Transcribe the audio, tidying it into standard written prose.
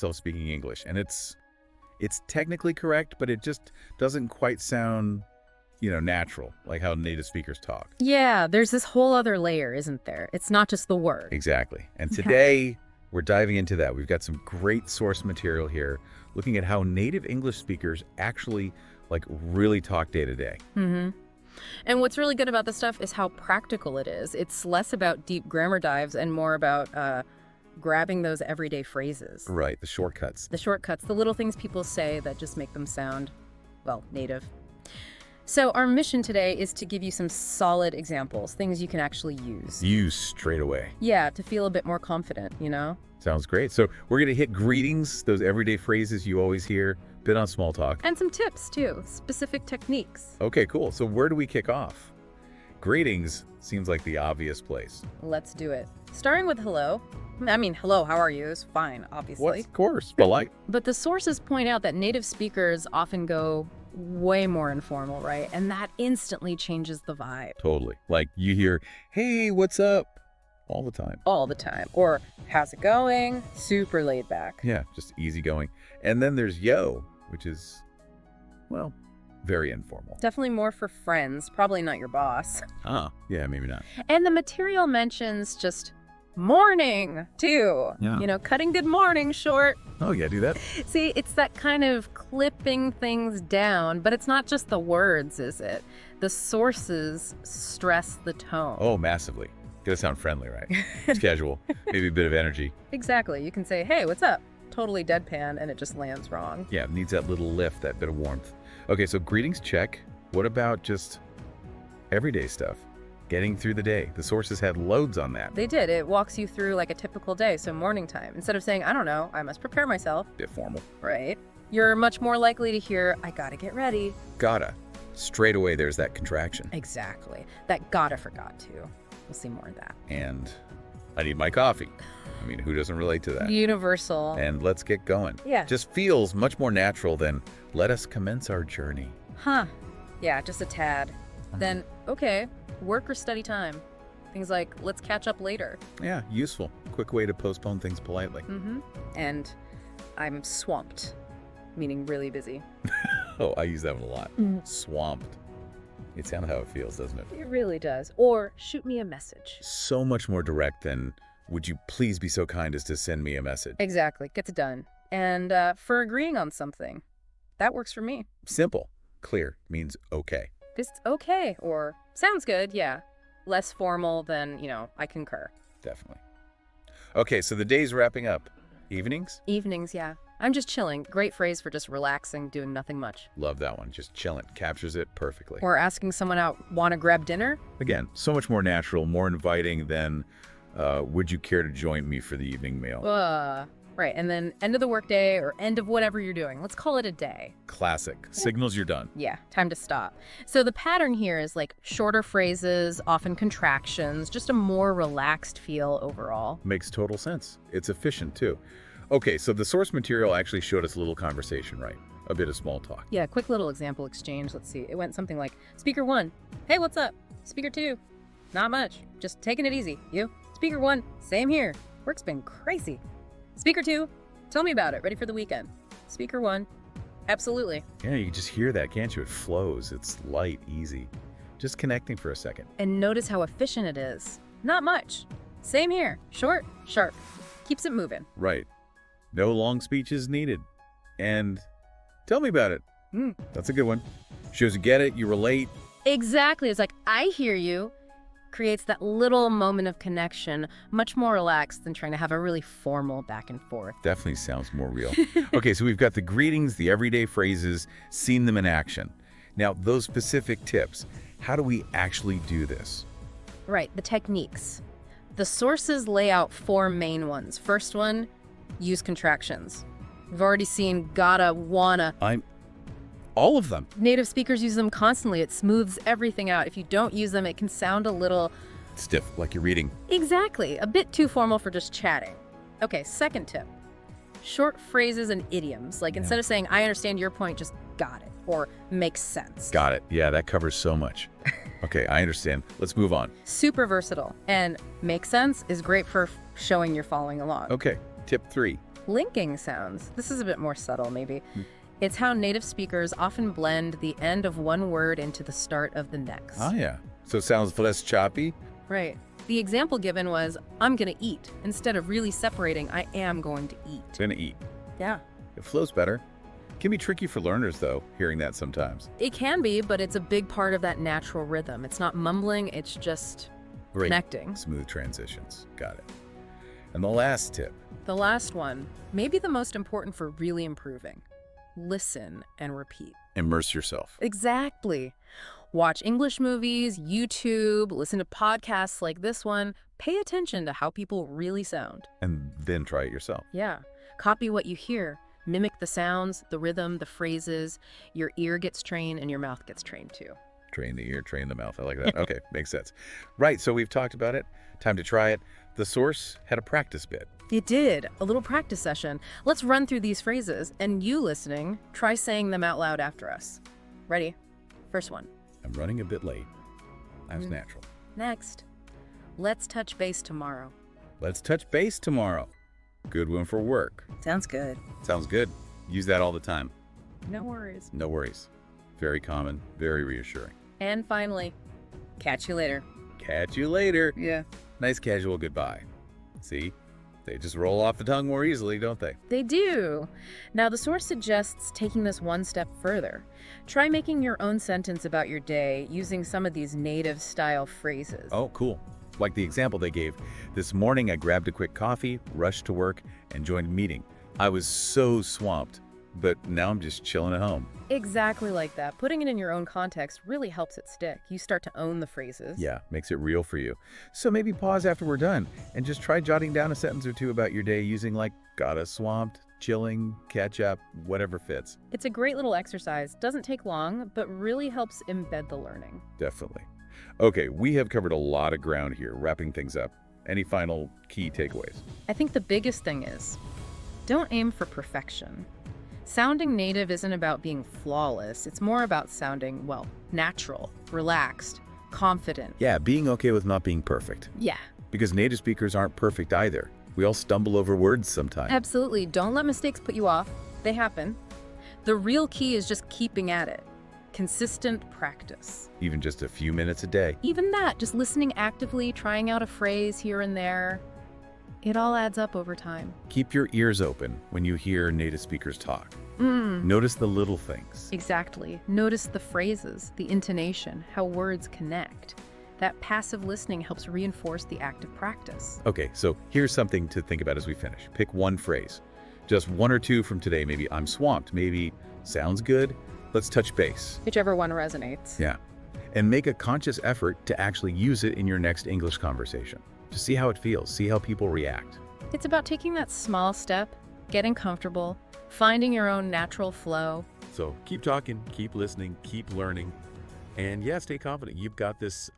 yourself speaking English. And it's technically correct, but it just doesn't quite sound, natural, like how native speakers talk. Yeah, there's this whole other layer, isn't there? It's not just the word. Exactly. And today, we're diving into that. We've got some great source material here, looking at how native English speakers actually, really talk day to day. And what's really good about this stuff is how practical it is. It's less about deep grammar dives and more about grabbing those everyday phrases. Right, the shortcuts. The shortcuts, the little things people say that just make them sound, well, native. So our mission today is to give you some solid examples, things you can actually use. Use straight away. Yeah, to feel a bit more confident, Sounds great. So we're going to hit greetings, those everyday phrases you always hear, bit on small talk. And some tips, too, specific techniques. Okay, cool. So where do we kick off? Greetings seems like the obvious place. Let's do it. Starting with hello. I mean, hello, how are you? Is fine, obviously. What? Of course, polite. But the sources point out that native speakers often go way more informal, right? And that instantly changes the vibe. Totally. Like you hear, hey, what's up? All the time. All the time. Or, how's it going? Super laid back. Yeah, just easygoing. And then there's yo, which is, well, very informal. Definitely more for friends, probably not your boss. Ah, yeah, maybe not. And the material mentions just morning, too. Yeah. Cutting good morning short. Oh, yeah, do that. See, it's that kind of clipping things down, but it's not just the words, is it? The sources stress the tone. Oh, massively. Gotta sound friendly, right? It's casual, maybe a bit of energy. Exactly. You can say, hey, what's up? Totally deadpan, and it just lands wrong. Yeah, it needs that little lift, that bit of warmth. Okay, so greetings check. What about just everyday stuff? Getting through the day. The sources had loads on that. They did. It walks you through like a typical day, so morning time. Instead of saying, I don't know, I must prepare myself. Bit formal. Right? You're much more likely to hear, I gotta get ready. Gotta. Straight away, there's that contraction. Exactly. That gotta forgot to. We'll see more of that. And I need my coffee. I mean, who doesn't relate to that? Universal. And let's get going. Yeah. Just feels much more natural than let us commence our journey. Huh. Yeah, just a tad. Then, okay, work or study time. Things like, let's catch up later. Yeah, useful. Quick way to postpone things politely. And I'm swamped, meaning really busy. Oh, I use that one a lot. Swamped. It sounds how it feels, doesn't it? It really does. Or shoot me a message. So much more direct than, would you please be so kind as to send me a message? Exactly. Gets it done. And for agreeing on something. That works for me. Simple. Clear. Means okay. It's okay. Or sounds good. Yeah. Less formal than, I concur. Definitely. Okay, so the day's wrapping up. Evenings? Evenings, yeah. I'm just chilling. Great phrase for just relaxing, doing nothing much. Love that one. Just chilling. Captures it perfectly. Or asking someone out, want to grab dinner? Again, so much more natural, more inviting than, would you care to join me for the evening meal? Right. And then end of the workday or end of whatever you're doing. Let's call it a day. Classic. Signals you're done. Yeah, time to stop. So the pattern here is like shorter phrases, often contractions, just a more relaxed feel overall. Makes total sense. It's efficient, too. Okay, so the source material actually showed us a little conversation, right? A bit of small talk. Yeah, quick little example exchange. Let's see. It went something like, Speaker 1, hey, what's up? Speaker 2, not much. Just taking it easy. You? Speaker 1, same here. Work's been crazy. Speaker 2, tell me about it. Ready for the weekend. Speaker 1, absolutely. Yeah, you can just hear that, can't you? It flows. It's light, easy. Just connecting for a second. And notice how efficient it is. Not much. Same here. Short, sharp. Keeps it moving. Right. No long speeches needed. And tell me about it. That's a good one. Shows you get it, you relate. Exactly. It's like, I hear you. Creates that little moment of connection, much more relaxed than trying to have a really formal back and forth. Definitely sounds more real. Okay, so we've got the greetings, the everyday phrases, seen them in action. Now, those specific tips, how do we actually do this? Right, the techniques. The sources lay out 4 main ones. First one, use contractions. We've already seen gotta, wanna. All of them. Native speakers use them constantly. It smooths everything out. If you don't use them, it can sound a little... stiff, like you're reading. Exactly. A bit too formal for just chatting. Okay, second tip. Short phrases and idioms. Like instead of saying, I understand your point, just got it. Or makes sense. Got it. Yeah, that covers so much. Okay, I understand. Let's move on. Super versatile. And make sense is great for showing you're following along. Okay, tip 3. Linking sounds. This is a bit more subtle, maybe. Hmm. It's how native speakers often blend the end of one word into the start of the next. Ah, yeah. So it sounds less choppy? Right. The example given was, I'm gonna eat, instead of really separating, I am going to eat. Gonna eat. Yeah. It flows better. Can be tricky for learners, though, hearing that sometimes. It can be, but it's a big part of that natural rhythm. It's not mumbling, it's just Great. connecting. Smooth transitions. Got it. And the last tip. The last one, maybe the most important for really improving. Listen and repeat. Immerse yourself. Exactly. Watch English movies, YouTube, listen to podcasts like this one. Pay attention to how people really sound. And then try it yourself. Yeah. Copy what you hear. Mimic the sounds, the rhythm, the phrases. Your ear gets trained and your mouth gets trained too. Train the ear, train the mouth. I like that. Okay, makes sense. Right, so we've talked about it. Time to try it. The source had a practice bit. It did. A little practice session. Let's run through these phrases, and you listening, try saying them out loud after us. Ready? First one. I'm running a bit late. That's Mm. natural. Next. Let's touch base tomorrow. Let's touch base tomorrow. Good one for work. Sounds good. Sounds good. Use that all the time. No worries. No worries. Very common, very reassuring. And finally, catch you later. Catch you later. Yeah. Nice casual goodbye. See? They just roll off the tongue more easily, don't they? They do. Now, the source suggests taking this one step further. Try making your own sentence about your day using some of these native style phrases. Oh, cool. Like the example they gave. This morning I grabbed a quick coffee, rushed to work, and joined a meeting. I was so swamped, but now I'm just chilling at home. Exactly like that. Putting it in your own context really helps it stick. You start to own the phrases. Yeah, makes it real for you. So maybe pause after we're done and just try jotting down a sentence or two about your day using like got us swamped, chilling, catch up, whatever fits. It's a great little exercise. Doesn't take long, but really helps embed the learning. Definitely. Okay, we have covered a lot of ground here, wrapping things up. Any final key takeaways? I think the biggest thing is, don't aim for perfection. Sounding native isn't about being flawless. It's more about sounding, well, natural, relaxed, confident. Yeah, being okay with not being perfect. Yeah, Because native speakers aren't perfect either. We all stumble over words sometimes. absolutely. Don't let mistakes put you off. They happen. The real key is just keeping at it. Consistent practice. Even just a few minutes a day. Even that, just listening actively, trying out a phrase here and there, it all adds up over time. Keep your ears open when you hear native speakers talk. Notice the little things. Exactly. Notice the phrases, the intonation, how words connect. That passive listening helps reinforce the active practice. Okay, so here's something to think about as we finish. Pick one phrase. Just one or two from today. Maybe I'm swamped. Maybe sounds good. Let's touch base. Whichever one resonates. Yeah. And make a conscious effort to actually use it in your next English conversation. Just see how it feels. See how people react. It's about taking that small step, getting comfortable, finding your own natural flow. So keep talking, keep listening, keep learning. And yeah, stay confident. You've got this